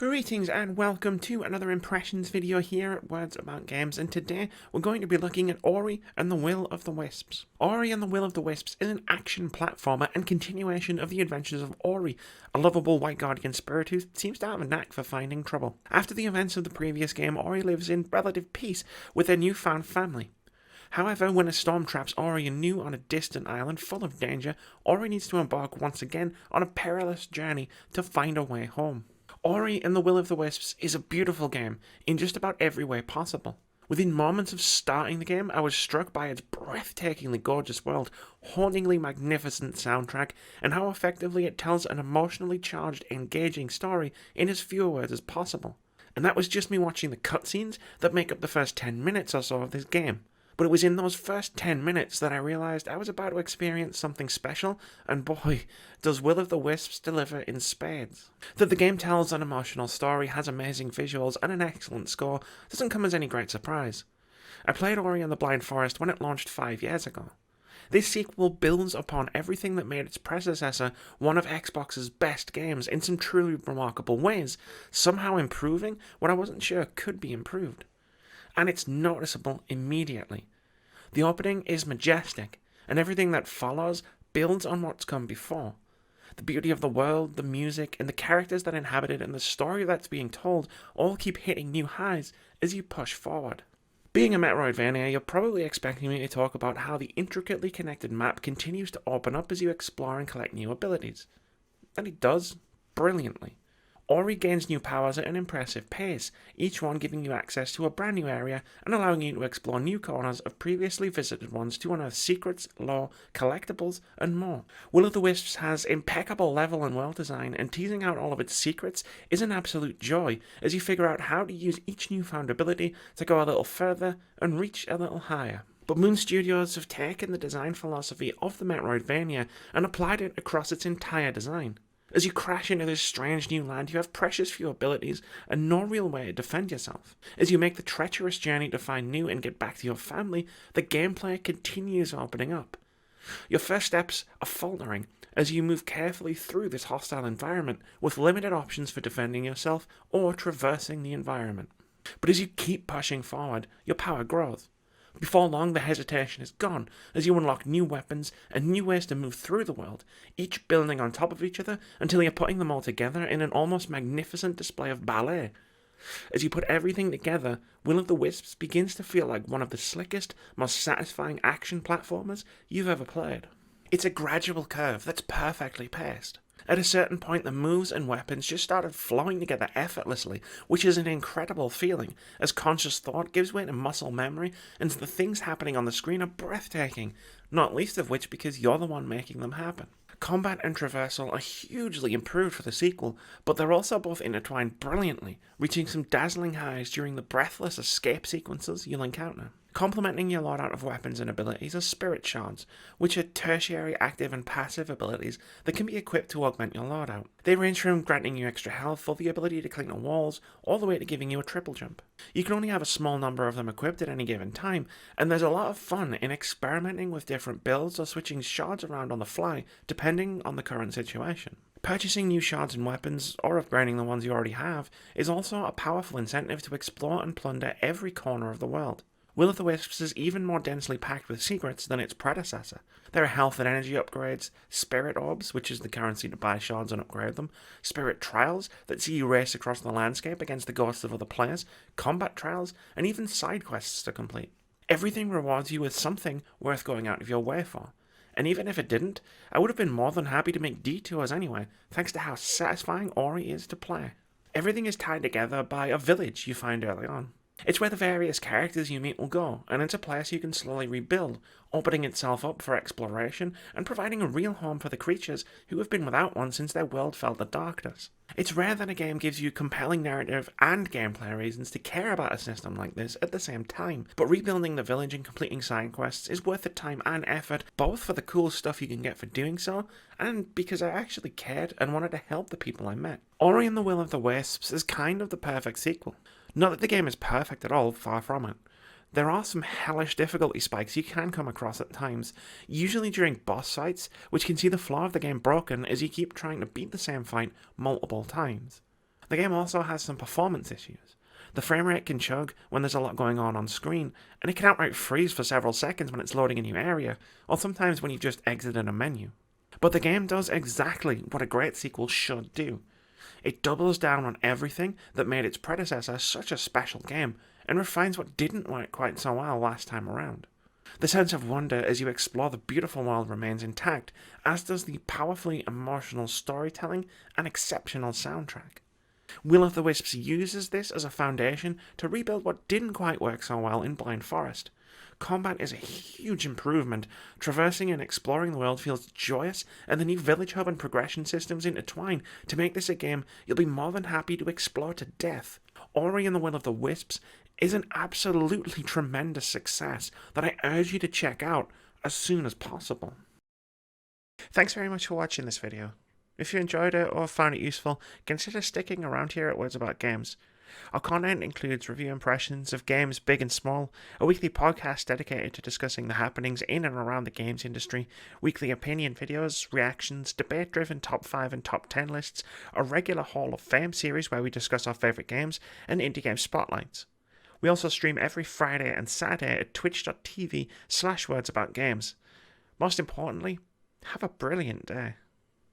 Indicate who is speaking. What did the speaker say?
Speaker 1: Greetings and welcome to another impressions video here at Words About Games, and today we're going to be looking at Ori and the Will of the Wisps. Ori and the Will of the Wisps is an action platformer and continuation of the adventures of Ori, a lovable white guardian spirit who seems to have a knack for finding trouble. After the events of the previous game, Ori lives in relative peace with their newfound family. However, when a storm traps Ori anew on a distant island full of danger, Ori needs to embark once again on a perilous journey to find a way home. Ori and the Will of the Wisps is a beautiful game in just about every way possible. Within moments of starting the game, I was struck by its breathtakingly gorgeous world, hauntingly magnificent soundtrack, and how effectively it tells an emotionally charged, engaging story in as few words as possible. And that was just me watching the cutscenes that make up the first 10 minutes or so of this game. But it was in those first 10 minutes that I realised I was about to experience something special, and boy, does Will of the Wisps deliver in spades. That the game tells an emotional story, has amazing visuals, and an excellent score doesn't come as any great surprise. I played Ori and the Blind Forest when it launched 5 years ago. This sequel builds upon everything that made its predecessor one of Xbox's best games in some truly remarkable ways, somehow improving what I wasn't sure could be improved. And it's noticeable immediately. The opening is majestic, and everything that follows builds on what's come before. The beauty of the world, the music, and the characters that inhabit it, and the story that's being told all keep hitting new highs as you push forward. Being a Metroidvania, you're probably expecting me to talk about how the intricately connected map continues to open up as you explore and collect new abilities. And it does, brilliantly. Ori gains new powers at an impressive pace, each one giving you access to a brand new area and allowing you to explore new corners of previously visited ones to unearth secrets, lore, collectibles, and more. Will of the Wisps has impeccable level and world design, and teasing out all of its secrets is an absolute joy as you figure out how to use each newfound ability to go a little further and reach a little higher. But Moon Studios have taken the design philosophy of the Metroidvania and applied it across its entire design. As you crash into this strange new land, you have precious few abilities and no real way to defend yourself. As you make the treacherous journey to find new and get back to your family, the gameplay continues opening up. Your first steps are faltering as you move carefully through this hostile environment with limited options for defending yourself or traversing the environment. But as you keep pushing forward, your power grows. Before long, the hesitation is gone, as you unlock new weapons and new ways to move through the world, each building on top of each other until you're putting them all together in an almost magnificent display of ballet. As you put everything together, Will of the Wisps begins to feel like one of the slickest, most satisfying action platformers you've ever played. It's a gradual curve that's perfectly paced. At a certain point, the moves and weapons just started flowing together effortlessly, which is an incredible feeling, as conscious thought gives way to muscle memory, and the things happening on the screen are breathtaking, not least of which because you're the one making them happen. Combat and traversal are hugely improved for the sequel, but they're also both intertwined brilliantly, reaching some dazzling highs during the breathless escape sequences you'll encounter. Complementing your loadout of weapons and abilities are spirit shards, which are tertiary active and passive abilities that can be equipped to augment your loadout. They range from granting you extra health or the ability to cling to walls, all the way to giving you a triple jump. You can only have a small number of them equipped at any given time, and there's a lot of fun in experimenting with different builds or switching shards around on the fly, depending on the current situation. Purchasing new shards and weapons, or upgrading the ones you already have, is also a powerful incentive to explore and plunder every corner of the world. Will of the Wisps is even more densely packed with secrets than its predecessor. There are health and energy upgrades, spirit orbs, which is the currency to buy shards and upgrade them, spirit trials that see you race across the landscape against the ghosts of other players, combat trials, and even side quests to complete. Everything rewards you with something worth going out of your way for. And even if it didn't, I would have been more than happy to make detours anyway, thanks to how satisfying Ori is to play. Everything is tied together by a village you find early on. It's where the various characters you meet will go, and it's a place you can slowly rebuild, opening itself up for exploration and providing a real home for the creatures who have been without one since their world fell to darkness. It's rare that a game gives you compelling narrative and gameplay reasons to care about a system like this at the same time, but rebuilding the village and completing side quests is worth the time and effort, both for the cool stuff you can get for doing so, and because I actually cared and wanted to help the people I met. Ori and the Will of the Wisps is kind of the perfect sequel. Not that the game is perfect at all, far from it. There are some hellish difficulty spikes you can come across at times, usually during boss fights, which can see the flow of the game broken as you keep trying to beat the same fight multiple times. The game also has some performance issues. The frame rate can chug when there's a lot going on screen, and it can outright freeze for several seconds when it's loading a new area, or sometimes when you've just exited a menu. But the game does exactly what a great sequel should do. It doubles down on everything that made its predecessor such a special game, and refines what didn't work quite so well last time around. The sense of wonder as you explore the beautiful world remains intact, as does the powerfully emotional storytelling and exceptional soundtrack. Will of the Wisps uses this as a foundation to rebuild what didn't quite work so well in Blind Forest. Combat is a huge improvement. Traversing and exploring the world feels joyous, and the new village hub and progression systems intertwine to make this a game you'll be more than happy to explore to death. Ori and the Will of the Wisps is an absolutely tremendous success that I urge you to check out as soon as possible. Thanks very much for watching this video. If you enjoyed it or found it useful, consider sticking around here at Words About Games. Our content includes review impressions of games big and small, a weekly podcast dedicated to discussing the happenings in and around the games industry, weekly opinion videos, reactions, debate-driven top 5 and top 10 lists, a regular Hall of Fame series where we discuss our favourite games, and indie game spotlights. We also stream every Friday and Saturday at twitch.tv/wordsaboutgames. Most importantly, have a brilliant day.